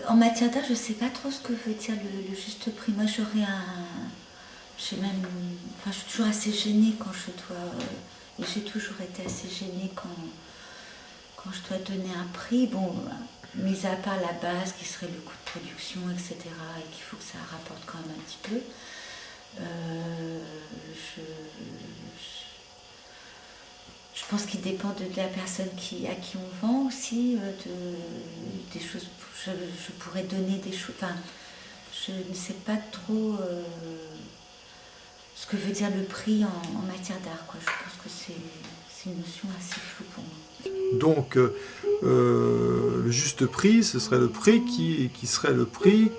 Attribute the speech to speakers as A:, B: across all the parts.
A: En matière d'art, je ne sais pas trop ce que veut dire le juste prix. Moi, j'aurais j'ai même, enfin, je suis toujours assez gênée quand je dois, et j'ai toujours été assez gênée quand je dois donner un prix. Bon, mis à part la base qui serait le coût de production, etc., et qu'il faut que ça rapporte quand même un petit peu. Je, je pense qu'il dépend de la personne à qui on vend aussi, des choses. Je pourrais donner des choses. Enfin, je ne sais pas trop ce que veut dire le prix en matière d'art, quoi. Je pense que c'est une notion assez floue pour moi.
B: Donc, le juste prix, ce serait le prix qui serait le prix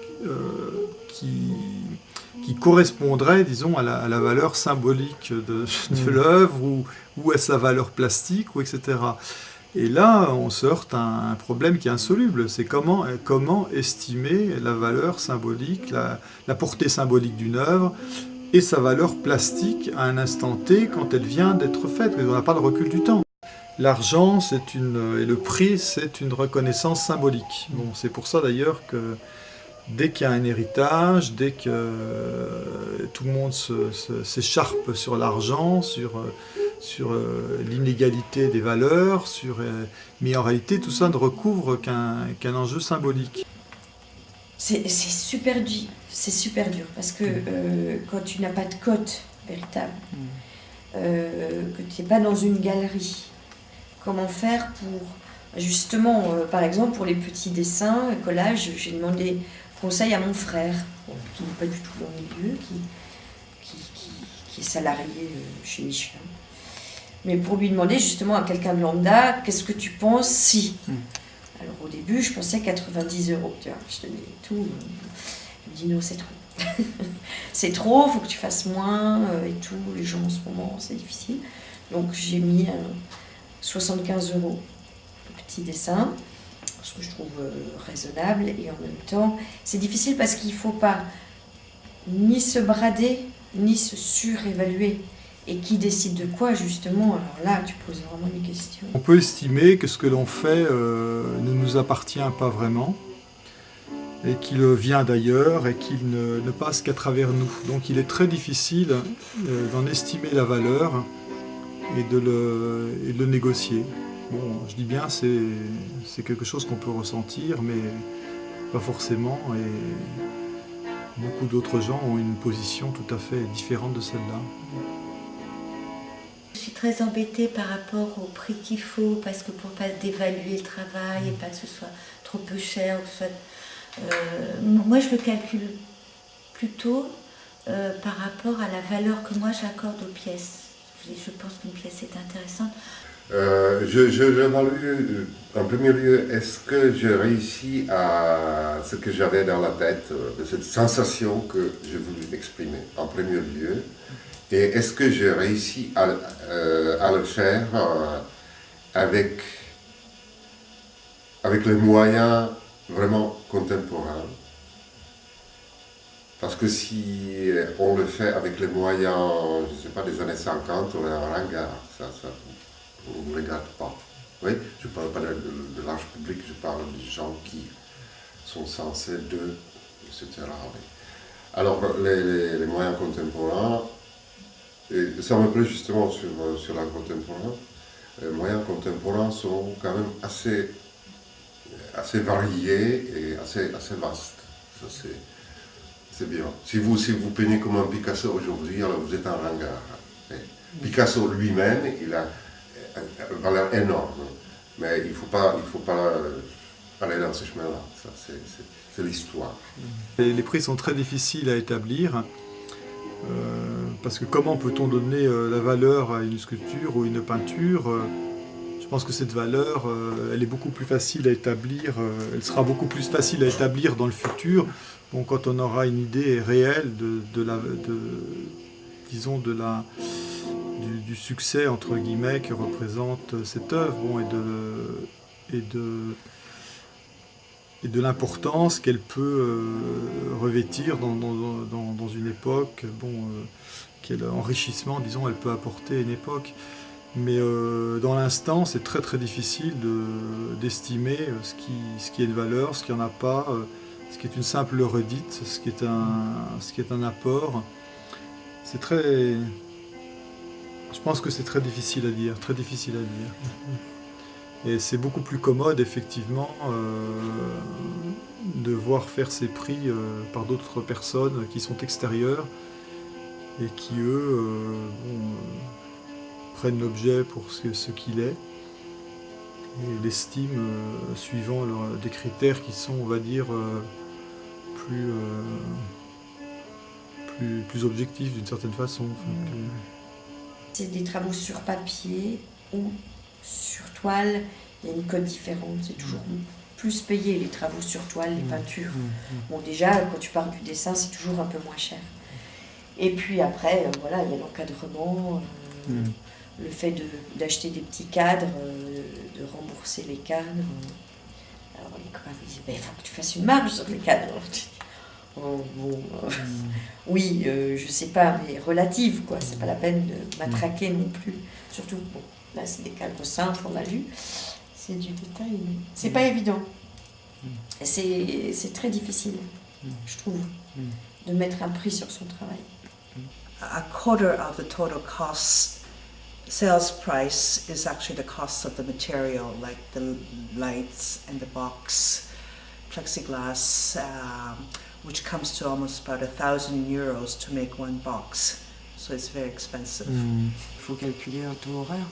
B: qui correspondrait, disons, à la valeur symbolique de l'œuvre ou à sa valeur plastique, ou etc. Et là, on se heurte à un problème qui est insoluble. C'est comment estimer la valeur symbolique, la portée symbolique d'une œuvre et sa valeur plastique à un instant T quand elle vient d'être faite. On n'a pas le recul du temps. L'argent et le prix, c'est une reconnaissance symbolique. Bon, c'est pour ça d'ailleurs que dès qu'il y a un héritage, dès que tout le monde s'écharpe sur l'argent, sur l'inégalité des valeurs, mais en réalité tout ça ne recouvre qu'un enjeu symbolique.
C: C'est super dur parce que quand tu n'as pas de cote véritable, que tu n'es pas dans une galerie, comment faire pour justement, par exemple pour les petits dessins, collages, j'ai demandé conseil à mon frère, qui n'est pas du tout dans le milieu, qui est salarié chez Michelin. Mais pour lui demander justement à quelqu'un de lambda, qu'est-ce que tu penses si Alors au début, je pensais 90 €. Tu vois, je donnais tout. Il me dit non, c'est trop. C'est trop, il faut que tu fasses moins et tout. Les gens en ce moment, c'est difficile. Donc j'ai mis 75 € le petit dessin, ce que je trouve raisonnable. Et en même temps, c'est difficile parce qu'il ne faut pas ni se brader, ni se surévaluer. Et qui décide de quoi, justement? Alors là, tu poses vraiment des questions.
B: On peut estimer que ce que l'on fait ne nous appartient pas vraiment, et qu'il vient d'ailleurs, et qu'il ne passe qu'à travers nous. Donc il est très difficile d'en estimer la valeur et de le négocier. Bon, je dis bien, c'est quelque chose qu'on peut ressentir, mais pas forcément, et beaucoup d'autres gens ont une position tout à fait différente de celle-là.
A: Je suis très embêtée par rapport au prix qu'il faut, parce que pour ne pas dévaluer le travail et pas que ce soit trop peu cher, ou que ce soit, moi je le calcule plutôt par rapport à la valeur que moi j'accorde aux pièces. Je pense qu'une pièce est intéressante.
D: J'évalue en premier lieu, est-ce que j'ai réussi à ce que j'avais dans la tête, cette sensation que j'ai voulu exprimer en premier lieu, et est-ce que j'ai réussi à le faire avec les moyens vraiment contemporains. Parce que si on le fait avec les moyens, je ne sais pas, des années 50, on est en ringard, on ne regarde pas. Oui, je ne parle pas de large public, je parle des gens qui sont censés etc. Oui. Alors, les moyens contemporains, et ça me plaît justement sur l'art contemporain, les moyens contemporains sont quand même assez variés et assez vastes. Ça, c'est bien. Si vous peignez comme un Picasso aujourd'hui, alors vous êtes un ringard. Picasso lui-même, il a une valeur énorme. Mais il ne faut pas aller dans ce chemin-là. Ça, c'est l'histoire.
B: Les prix sont très difficiles à établir. Parce que comment peut-on donner la valeur à une sculpture ou une peinture? Je pense que cette valeur, elle est beaucoup plus facile à établir, elle sera beaucoup plus facile à établir dans le futur, bon, quand on aura une idée réelle du succès entre guillemets que représente cette œuvre, bon, et de l'importance qu'elle peut revêtir dans une époque, bon, quel enrichissement, disons, elle peut apporter à une époque. Mais dans l'instant, c'est très très difficile d'estimer ce qui est de valeur, ce qui n'en a pas, ce qui est une simple redite, ce qui est un apport. C'est très... Je pense que c'est très difficile à dire, très difficile à dire. Et c'est beaucoup plus commode, effectivement, de voir faire ces prix par d'autres personnes qui sont extérieures et qui, eux, prennent l'objet pour ce qu'il est et l'estiment suivant des critères qui sont, on va dire, plus objectifs d'une certaine façon.
C: C'est des travaux sur papier ou sur toile, il y a une cote différente, c'est toujours plus payé les travaux sur toile, les peintures. Bon, déjà, quand tu pars du dessin, c'est toujours un peu moins cher. Et puis après, voilà, il y a l'encadrement, le fait d'acheter des petits cadres, de rembourser les cadres. Alors les copains me disaient, il faut que tu fasses une marge sur les cadres. Oh, bon, oui, je sais pas, mais relative, quoi. C'est pas la peine de matraquer non plus. Surtout, bon, là, c'est des cadres simples, on a lu. C'est du détail, mais c'est pas évident. C'est très difficile, je trouve, de mettre un prix sur son travail.
E: A quarter of the total cost, sales price, is actually the cost of the material, like the lights and the box, plexiglass, which comes to almost about €1,000 to make one box. So it's very expensive.
F: Il faut calculer un taux horaire.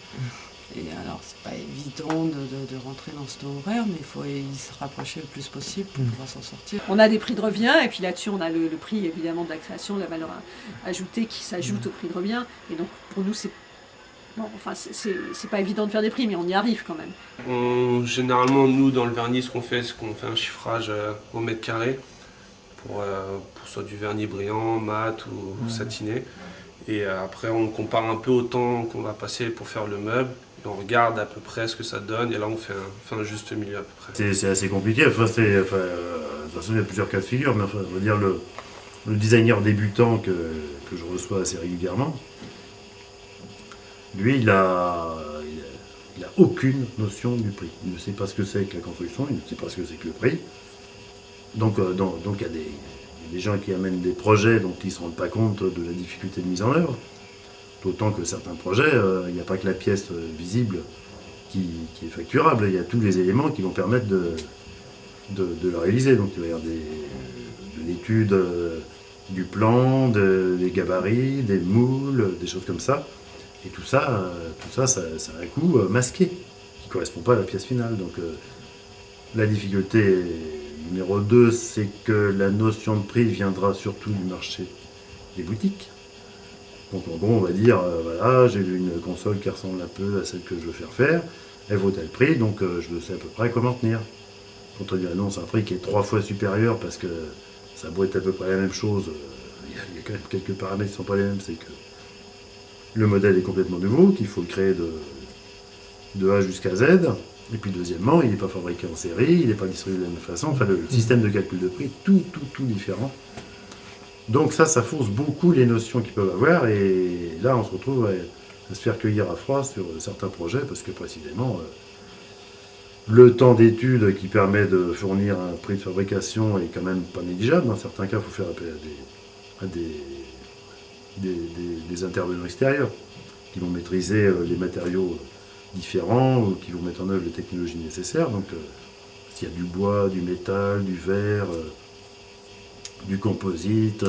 F: Et alors, c'est pas évident de rentrer dans ce taux horaire, mais il faut y se rapprocher le plus possible pour pouvoir s'en sortir.
G: On a des prix de revient, et puis là-dessus, on a le prix évidemment de la création, la valeur ajoutée qui s'ajoute au prix de revient. Et donc, pour nous, c'est pas évident de faire des prix, mais on y arrive quand même.
H: Généralement, nous, dans le vernis, ce qu'on fait, c'est qu'on fait un chiffrage au mètre carré pour soit du vernis brillant, mat ou satiné. Et après, on compare un peu au temps qu'on va passer pour faire le meuble. Et on regarde à peu près ce que ça donne, et là on fait un juste milieu à peu près.
I: C'est assez compliqué, de toute façon il y a plusieurs cas de figure, mais on va dire le designer débutant que je reçois assez régulièrement, lui il a aucune notion du prix. Il ne sait pas ce que c'est que la construction, il ne sait pas ce que c'est que le prix. Donc il y a des gens qui amènent des projets dont ils ne se rendent pas compte de la difficulté de mise en œuvre. D'autant que certains projets, il n'y a pas que la pièce visible qui est facturable, il y a tous les éléments qui vont permettre de le réaliser. Donc il va y avoir de l'étude du plan, des gabarits, des moules, des choses comme ça. Et tout ça a un coût masqué, qui ne correspond pas à la pièce finale. Donc la difficulté numéro 2, c'est que la notion de prix viendra surtout du marché des boutiques. Donc en gros, on va dire, voilà, j'ai vu une console qui ressemble un peu à celle que je veux faire, elle vaut tel prix, donc je sais à peu près comment tenir. Quand on lui annonce un prix qui est 3 fois supérieur, parce que ça doit être à peu près la même chose, il y a quand même quelques paramètres qui ne sont pas les mêmes, c'est que le modèle est complètement nouveau, qu'il faut le créer de A jusqu'à Z, et puis deuxièmement, il n'est pas fabriqué en série, il n'est pas distribué de la même façon, enfin le système de calcul de prix est tout différent. Donc ça fausse beaucoup les notions qu'ils peuvent avoir, et là on se retrouve à se faire cueillir à froid sur certains projets, parce que précisément le temps d'étude qui permet de fournir un prix de fabrication est quand même pas négligeable. Dans certains cas, il faut faire appel à des intervenants extérieurs qui vont maîtriser les matériaux différents, ou qui vont mettre en œuvre les technologies nécessaires. Donc s'il y a du bois, du métal, du verre, du composite,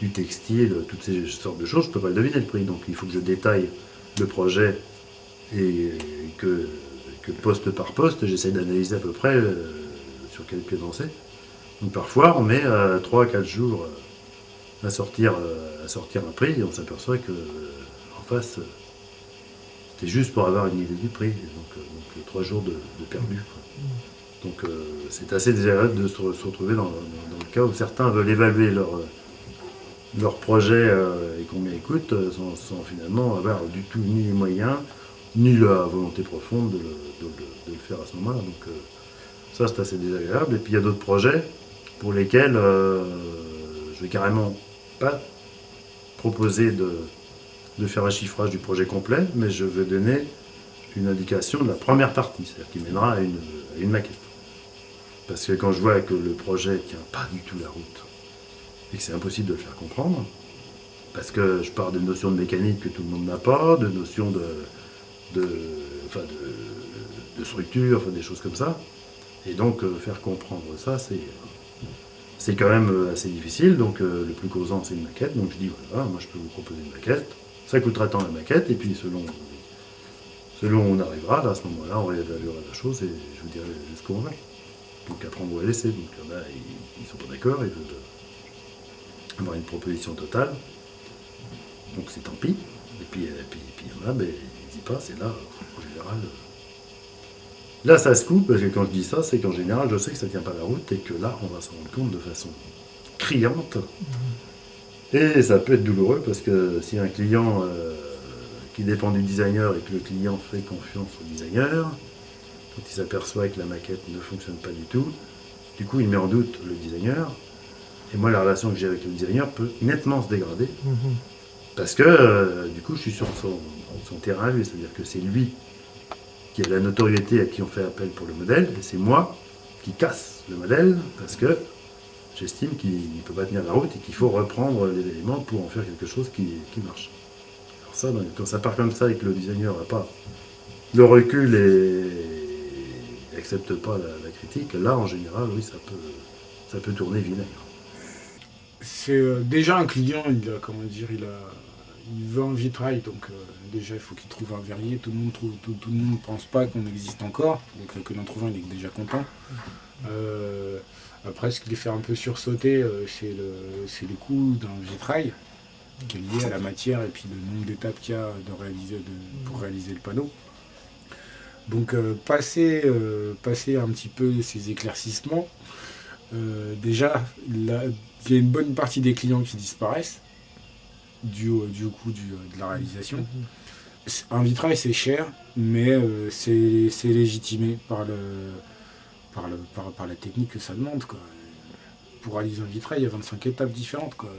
I: du textile, toutes ces sortes de choses, je ne peux pas le deviner le prix. Donc il faut que je détaille le projet et que poste par poste, j'essaie d'analyser à peu près sur quel pied danser. Donc parfois on met 3-4 jours à sortir un prix, et on s'aperçoit que en face c'était juste pour avoir une idée du prix. Donc 3 jours de perdu, quoi. Donc c'est assez désagréable de se retrouver dans le cas où certains veulent évaluer leur projet et combien ils coûtent sans finalement avoir du tout ni les moyens, ni la volonté profonde de le faire à ce moment-là. Donc ça c'est assez désagréable. Et puis il y a d'autres projets pour lesquels je vais carrément pas proposer de faire un chiffrage du projet complet, mais je vais donner une indication de la première partie, c'est-à-dire qui mènera à une maquette. Parce que quand je vois que le projet ne tient pas du tout la route, et que c'est impossible de le faire comprendre, parce que je pars de notions de mécanique que tout le monde n'a pas, de notions de structure, enfin, des choses comme ça, et donc faire comprendre ça, c'est quand même assez difficile, donc le plus causant c'est une maquette, donc je dis voilà, moi je peux vous proposer une maquette, ça coûtera tant la maquette, et puis selon où on arrivera, là, à ce moment-là, on réévaluera la chose et je vous dirai jusqu'où on va. Donc après on va laisser, donc là ils sont pas d'accord, ils veulent avoir une proposition totale, donc c'est tant pis, et puis il y en a, mais ils y passent, et là, en général, là ça se coupe, parce que quand je dis ça, c'est qu'en général je sais que ça tient pas la route, et que là on va s'en rendre compte de façon criante, et ça peut être douloureux, parce que si un client qui dépend du designer et que le client fait confiance au designer, quand il s'aperçoit que la maquette ne fonctionne pas du coup il met en doute le designer, et moi la relation que j'ai avec le designer peut nettement se dégrader, parce que du coup je suis sur son terrain à lui, c'est-à-dire que c'est lui qui a la notoriété à qui on fait appel pour le modèle, et c'est moi qui casse le modèle, parce que j'estime qu'il ne peut pas tenir la route et qu'il faut reprendre les éléments pour en faire quelque chose qui marche. Alors ça, quand ça part comme ça et que le designer n'a pas le recul et n'accepte pas la critique, là en général, oui, ça peut tourner vinaigre.
J: C'est déjà un client, il veut un vitrail, donc déjà il faut qu'il trouve un verrier. Tout le monde ne pense pas qu'on existe encore, donc que l'on trouve un, il est déjà content. Après, ce qui les fait un peu sursauter, c'est le coût d'un vitrail, qui est lié à la matière et puis le nombre d'étapes qu'il y a pour réaliser le panneau. Donc passer un petit peu ces éclaircissements, déjà il y a une bonne partie des clients qui disparaissent dû au coût de la réalisation. Un vitrail c'est cher, mais c'est légitimé par la technique que ça demande, quoi. Pour réaliser un vitrail, il y a 25 étapes différentes, quoi.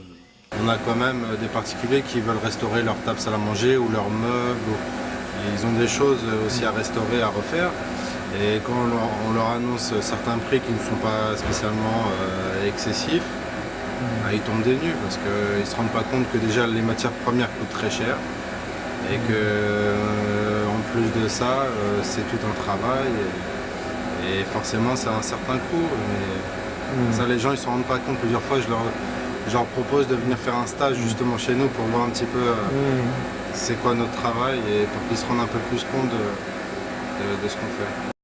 K: On a quand même des particuliers qui veulent restaurer leur table salle à manger ou leurs meubles. Ils ont des choses aussi à restaurer, à refaire. Et quand on leur annonce certains prix qui ne sont pas spécialement excessifs, ils tombent des nues parce qu'ils ne se rendent pas compte que déjà les matières premières coûtent très cher et que en plus de ça, c'est tout un travail et forcément c'est un certain coût. Mais ça, les gens ils ne se rendent pas compte. Plusieurs fois, je leur propose de venir faire un stage justement chez nous pour voir un petit peu c'est quoi notre travail et pour qu'ils se rendent un peu plus compte de ce qu'on fait.